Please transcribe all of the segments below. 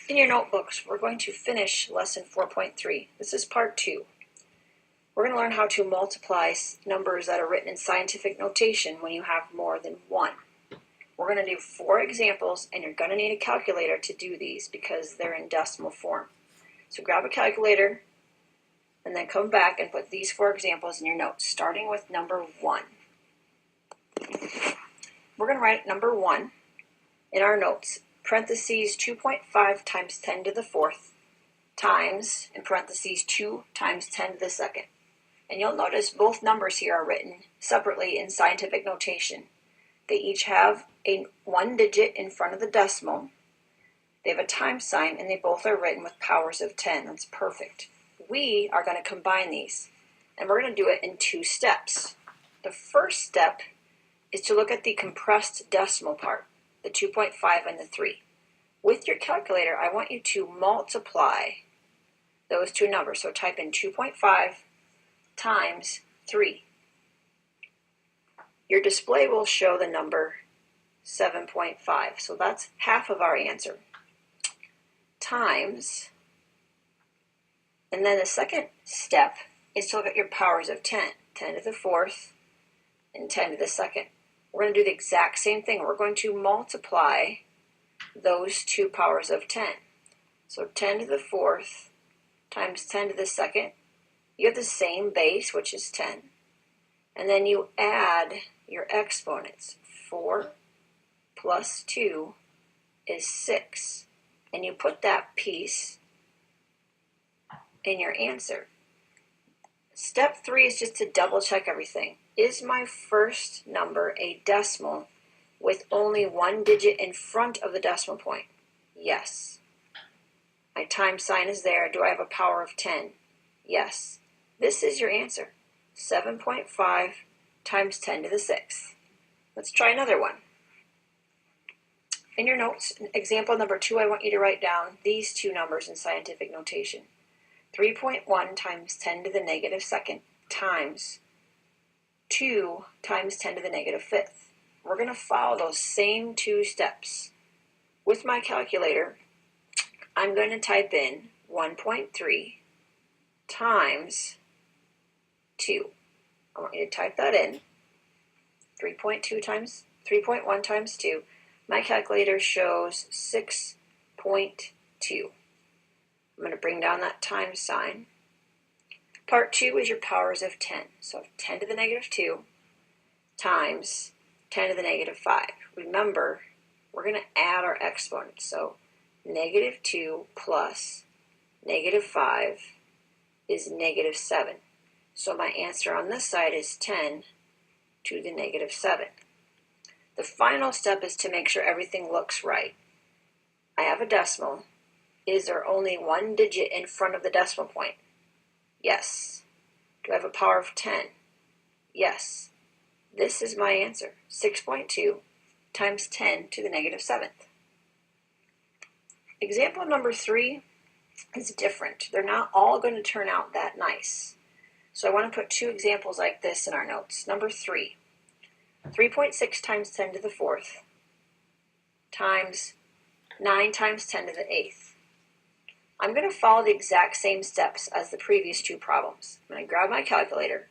In your notebooks, we're going to finish lesson 4.3. This is part 2. We're going to learn how to multiply numbers that are written in scientific notation when you have more than one. We're going to do 4 examples, and you're going to need a calculator to do these because they're in decimal form. So grab a calculator, and then come back and put these 4 examples in your notes, starting with number 1. We're going to write number 1 in our notes, parentheses 2.5 times 10 to the 4th times, in parentheses 2 times 10 to the 2nd. And you'll notice both numbers here are written separately in scientific notation. They each have a 1 digit in front of the decimal. They have a times sign, and they both are written with powers of 10. That's perfect. We are going to combine these, and we're going to do it in 2 steps. The first step is to look at the compressed decimal part, the 2.5 and the 3. With your calculator, I want you to multiply those 2 numbers. So type in 2.5 times 3. Your display will show the number 7.5. So that's half of our answer. Times, and then the second step is to look at your powers of 10. 10 to the 4th and 10 to the 2nd. We're going to do the exact same thing. We're going to multiply those 2 powers of 10. So 10 to the 4th times 10 to the 2nd. You have the same base, which is 10. And then you add your exponents. 4 plus 2 is 6. And you put that piece in your answer. Step 3 is just to double check everything. Is my first number a decimal with only 1 digit in front of the decimal point? Yes. My times sign is there. Do I have a power of 10? Yes. This is your answer. 7.5 times 10 to the 6th. Let's try another one. In your notes, example number 2, I want you to write down these 2 numbers in scientific notation. 3.1 times 10 to the negative 2nd times 2 times 10 to the negative 5th. We're going to follow those same 2 steps. With my calculator, I'm going to type in 1.3 times 2. I want you to type that in. 3.1 times 2. My calculator shows 6.2. I'm going to bring down that times sign. Part 2 is your powers of 10. So 10 to the negative 2 times 10 to the negative 5. Remember, we're going to add our exponents. So negative 2 plus negative 5 is negative 7. So my answer on this side is 10 to the negative 7. The final step is to make sure everything looks right. I have a decimal. Is there only 1 digit in front of the decimal point? Yes. Do I have a power of 10? Yes. This is my answer. 6.2 times 10 to the negative 7th. Example number 3 is different. They're not all going to turn out that nice. So I want to put 2 examples like this in our notes. Number 3. 3.6 times 10 to the 4th times 9 times 10 to the 8th. I'm going to follow the exact same steps as the previous 2 problems. I'm going to grab my calculator.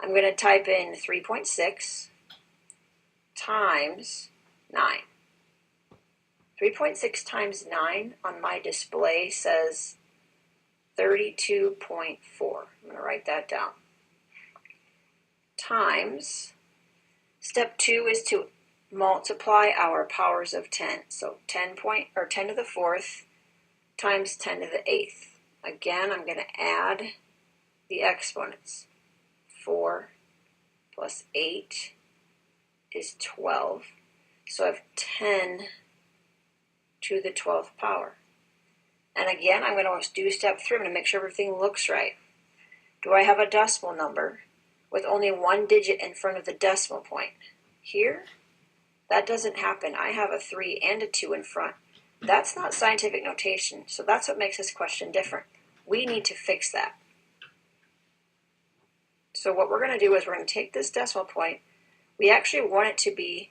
I'm going to type in 3.6 times 9. 3.6 times 9 on my display says 32.4. I'm going to write that down. Times, step 2 is to multiply our powers of 10. So 10 to the 4th times 10 to the 8th. Again, I'm going to add the exponents. 4 plus 8 is 12. So I have 10 to the 12th power. And again, I'm going to do step 3. I'm going to make sure everything looks right. Do I have a decimal number with only 1 digit in front of the decimal point? Here, that doesn't happen. I have a 3 and a 2 in front. That's not scientific notation, so that's what makes this question different. We need to fix that. So what we're going to do is we're going to take this decimal point. We actually want it to be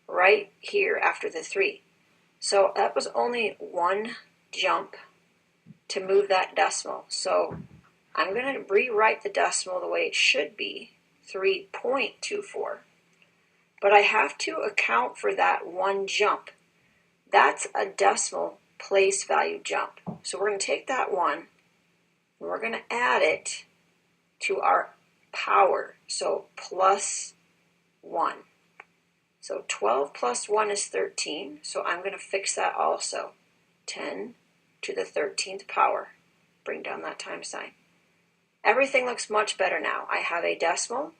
right here after the 3. So that was only 1 jump to move that decimal. So I'm going to rewrite the decimal the way it should be, 3.24. But I have to account for that one jump. That's a decimal place value jump. So we're going to take that one and we're going to add it to our power. So plus 1. So 12 plus 1 is 13. So I'm going to fix that also. 10 to the 13th power. Bring down that times sign. Everything looks much better now. I have a decimal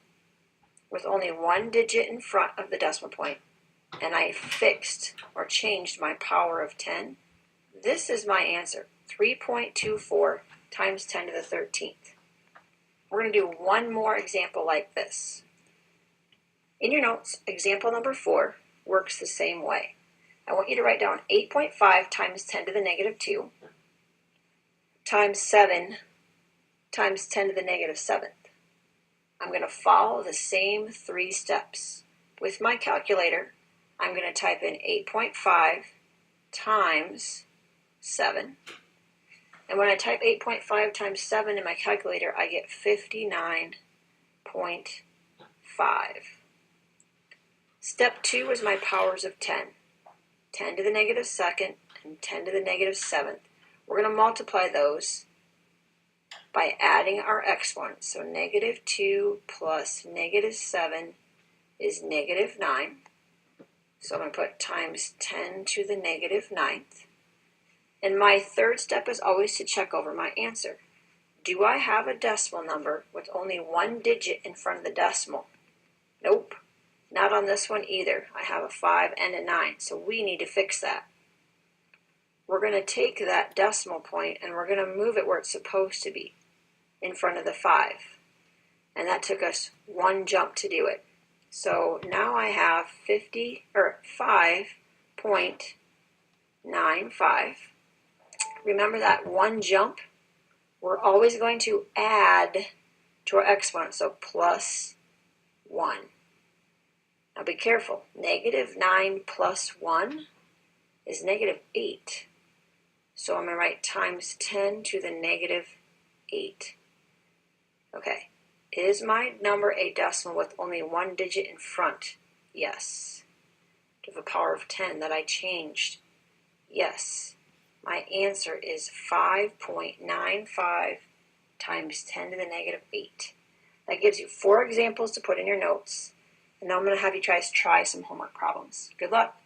with only one digit in front of the decimal point, and I fixed or changed my power of 10. This is my answer, 3.24 times 10 to the 13th. We're going to do one more example like this. In your notes, example number 4 works the same way. I want you to write down 8.5 times 10 to the negative 2 times 7 times 10 to the negative 7th. I'm going to follow the same 3 steps. With my calculator, I'm going to type in 8.5 times 7. And when I type 8.5 times 7 in my calculator, I get 59.5. Step 2 is my powers of 10. 10 to the negative 2nd and 10 to the negative 7th. We're going to multiply those by adding our exponents. So negative 2 plus negative 7 is negative 9. So I'm going to put times 10 to the negative 9th. And my third step is always to check over my answer. Do I have a decimal number with only one digit in front of the decimal? Nope, not on this one either. I have a 5 and a 9, so we need to fix that. We're going to take that decimal point and we're going to move it where it's supposed to be, in front of the 5. And that took us one jump to do it. So now I have 5.95. Remember that one jump? We're always going to add to our exponent, so plus 1. Now be careful. Negative 9 plus 1 is negative 8. So I'm going to write times 10 to the negative 8. Okay. Is my number a decimal with only one digit in front? Yes. To the power of 10 that I changed? Yes. My answer is 5.95 times 10 to the negative 8. That gives you 4 examples to put in your notes. And now I'm going to have you try some homework problems. Good luck.